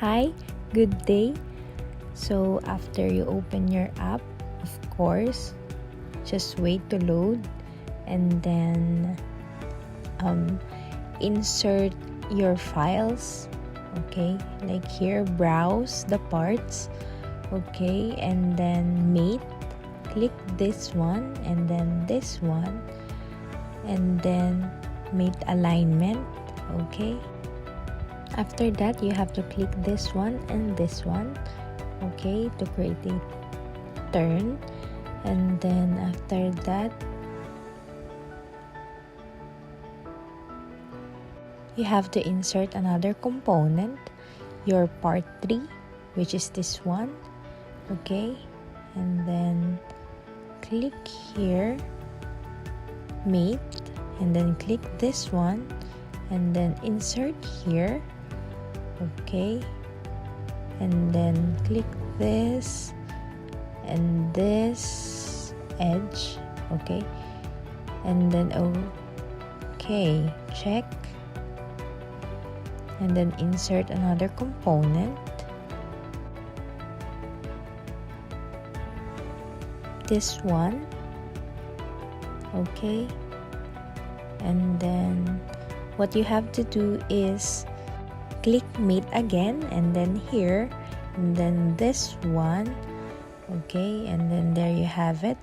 Hi, good day. So after you open your app, of course, just wait to load and then insert your files. Okay, like here, browse the parts. Okay, and then mate, click this one and then this one, and then mate alignment. Okay, after that you have to click this one and this one, okay, to create a turn. And then after that you have to insert another component, your part 3, which is this one. Okay, and then click here, mate, and then click this one and then insert here. Okay, and then click this and this edge. Okay, and then okay, check, and then insert another component, this one. Okay, and then what you have to do is click mate again, and then here, and then this one. Okay, and then there you have it,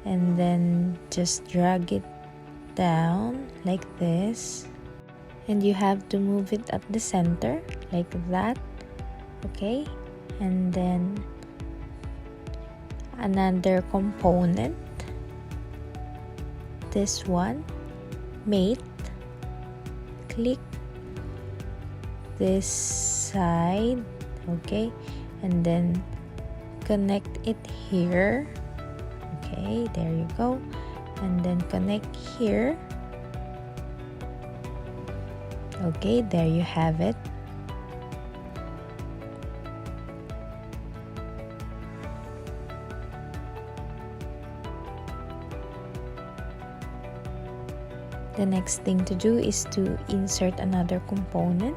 and then just drag it down like this, and you have to move it at the center like that. Okay, and then another component, this one, mate, click this side. Okay, and then connect it here. Okay, there you go, and then connect here. Okay, there you have it. The next thing to do is to insert another component.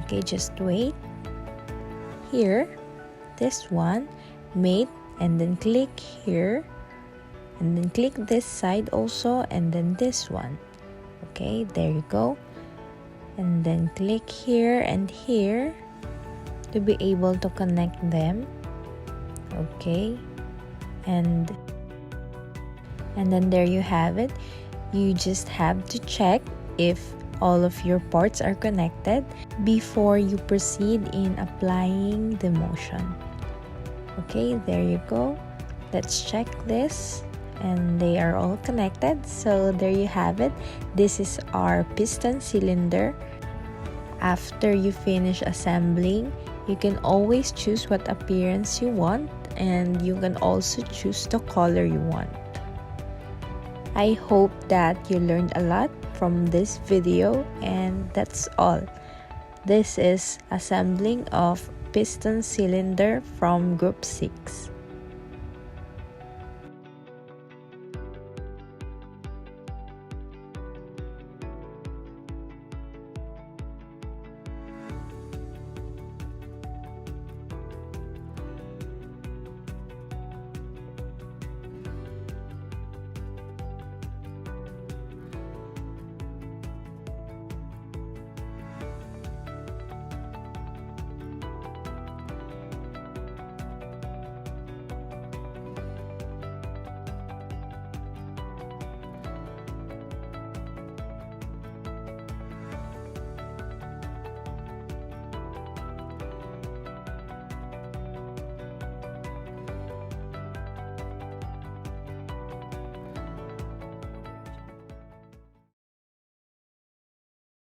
Okay, just wait. Here, this one, mate, and then click here, and then click this side also, and then this one. Okay, there you go, and then click here and here to be able to connect them. Okay, and then there you have it. You just have to check if all of your parts are connected before you proceed in applying the motion. Okay, there you go. Let's check this, and they are all connected. So there you have it. This is our piston cylinder. After you finish assembling, you can always choose what appearance you want, and you can also choose the color you want. I hope that you learned a lot from this video, and that's all. This is assembling of piston cylinder from group 6.